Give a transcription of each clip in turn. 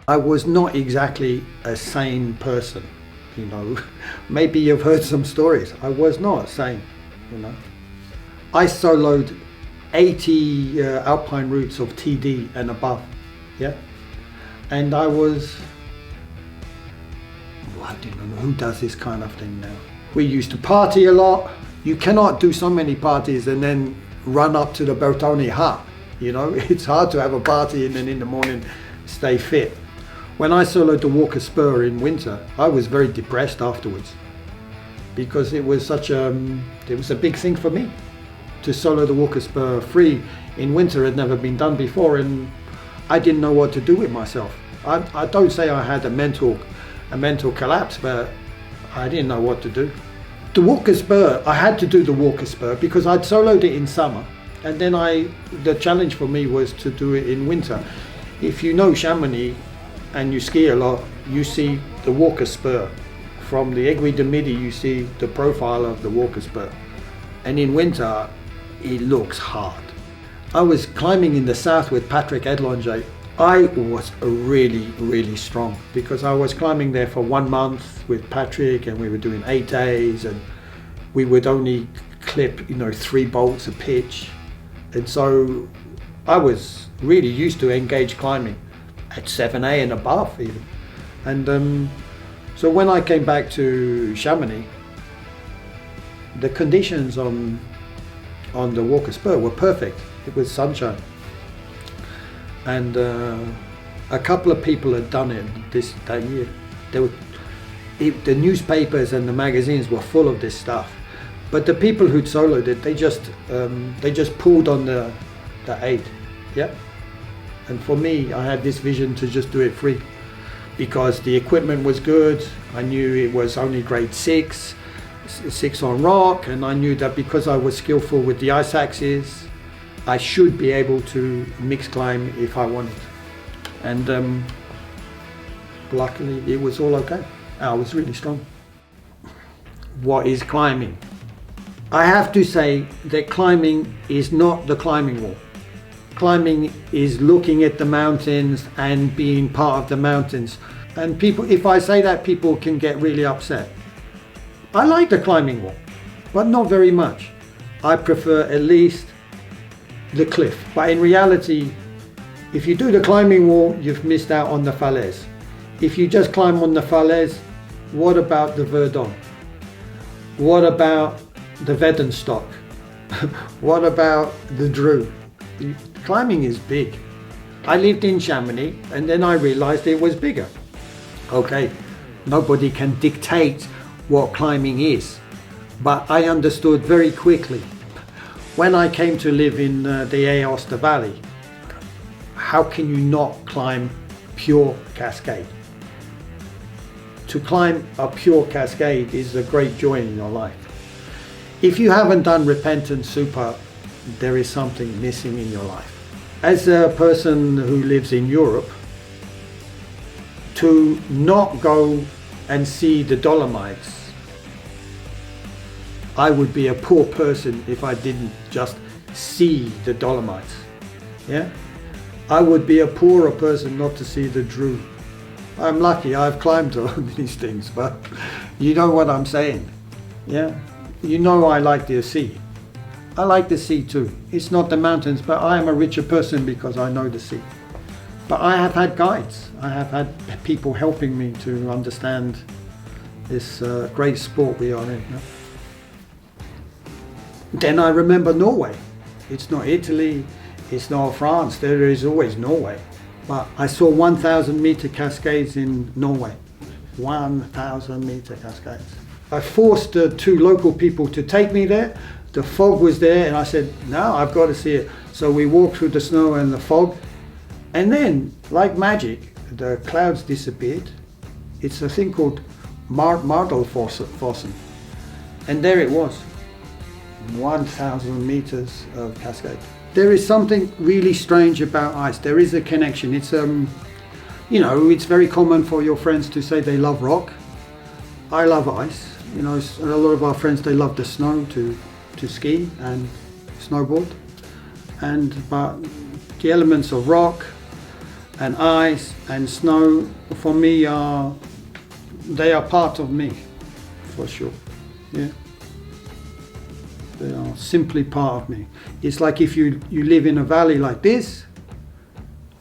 I was not exactly a sane person, you know. Maybe you've heard some stories. I was not sane, you know. I soloed 80 alpine routes of TD and above, yeah. And I was, well, I don't know who does this kind of thing now. We used to party a lot. You cannot do so many parties and then run up to the Bertoni hut, you know. It's hard to have a party and then in the morning stay fit. When I soloed the Walker Spur in winter, I was very depressed afterwards because it was a big thing for me. To solo the Walker Spur free in winter had never been done before, and I didn't know what to do with myself. I don't say I had a mental collapse, but I didn't know what to do. The Walker Spur, I had to do the Walker Spur because I'd soloed it in summer, and then the challenge for me was to do it in winter. If you know Chamonix and you ski a lot, you see the Walker Spur. From the Aiguille du Midi, you see the profile of the Walker Spur. And in winter, it looks hard. I was climbing in the south with Patrick Edlonger. I was really strong because I was climbing there for 1 month with Patrick, and we were doing 8 days, and we would only clip, 3 bolts a pitch. And so I was really used to engage climbing at 7A and above even. And so when I came back to Chamonix, the conditions on the Walker Spur were perfect. It was sunshine. And a couple of people had done it that year. The newspapers and the magazines were full of this stuff. But the people who'd soloed it, they just pulled on the 8, yeah. And for me, I had this vision to just do it free because the equipment was good. I knew it was only grade 6 on rock, and I knew that because I was skillful with the ice axes, I should be able to mix climb if I wanted. And luckily it was all okay. I was really strong. What is climbing? I have to say that climbing is not the climbing wall. Climbing is looking at the mountains and being part of the mountains. And people, if I say that, people can get really upset. I like the climbing wall, but not very much. I prefer at least the cliff. But in reality, if you do the climbing wall, you've missed out on the falaise. If you just climb on the falaise, what about the Verdon? What about the Vedenstock? What about the Dru? Climbing is big. I lived in Chamonix and then I realized it was bigger. Okay, nobody can dictate what climbing is, but I understood very quickly when I came to live in the Aosta Valley, how can you not climb pure cascade? To climb a pure cascade is a great joy in your life. If you haven't done Repentance Super, there is something missing in your life. As a person who lives in Europe, to not go and see the Dolomites, I would be a poor person if I didn't just see the Dolomites. Yeah, I would be a poorer person not to see the Dru. I'm lucky, I've climbed all these things, but you know what I'm saying. Yeah, you know I like the sea. I like the sea too. It's not the mountains, but I am a richer person because I know the sea. But I have had guides. I have had people helping me to understand this great sport we are in. You know? Then I remember Norway. It's not Italy, it's not France, there is always Norway. But I saw 1,000 meter cascades in Norway. 1,000 meter cascades. I forced 2 local people to take me there. The fog was there and I said, no, I've got to see it. So we walked through the snow and the fog. And then, like magic, the clouds disappeared. It's a thing called Mardelfossen. And there it was. 1,000 meters of cascade. There is something really strange about ice. There is a connection. It's it's very common for your friends to say they love rock. I love ice. A lot of our friends, they love the snow to ski and snowboard. But the elements of rock and ice and snow for me they are part of me, for sure. Yeah, they are simply part of me. It's like if you live in a valley like this,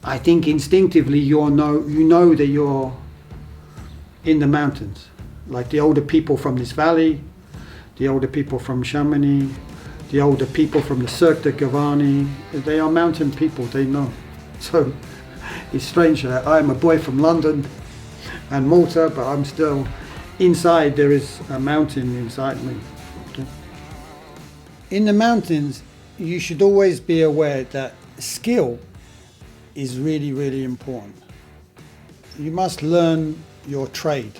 I think instinctively you know that you're in the mountains. Like the older people from this valley, the older people from Chamonix, the older people from the Cirque de Gavarnie, they are mountain people, they know. So it's strange that I'm a boy from London and Malta, but I'm still inside, there is a mountain inside me. Okay. In the mountains, you should always be aware that skill is really, really important. You must learn your trade,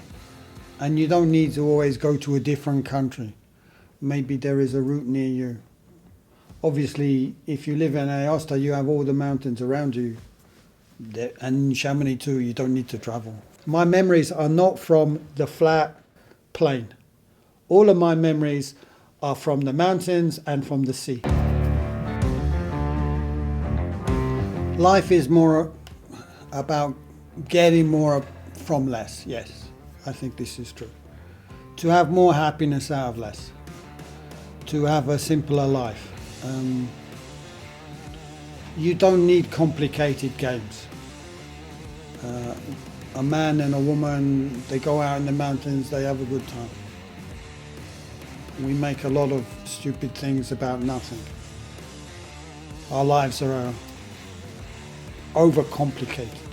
and you don't need to always go to a different country. Maybe there is a route near you. Obviously, if you live in Aosta, you have all the mountains around you. And Chamonix too, you don't need to travel. My memories are not from the flat plain. All of my memories are from the mountains and from the sea. Life is more about getting more from less, yes. I think this is true. To have more happiness out of less. To have a simpler life. You don't need complicated games. A man and a woman, they go out in the mountains, they have a good time. We make a lot of stupid things about nothing. Our lives are overcomplicated.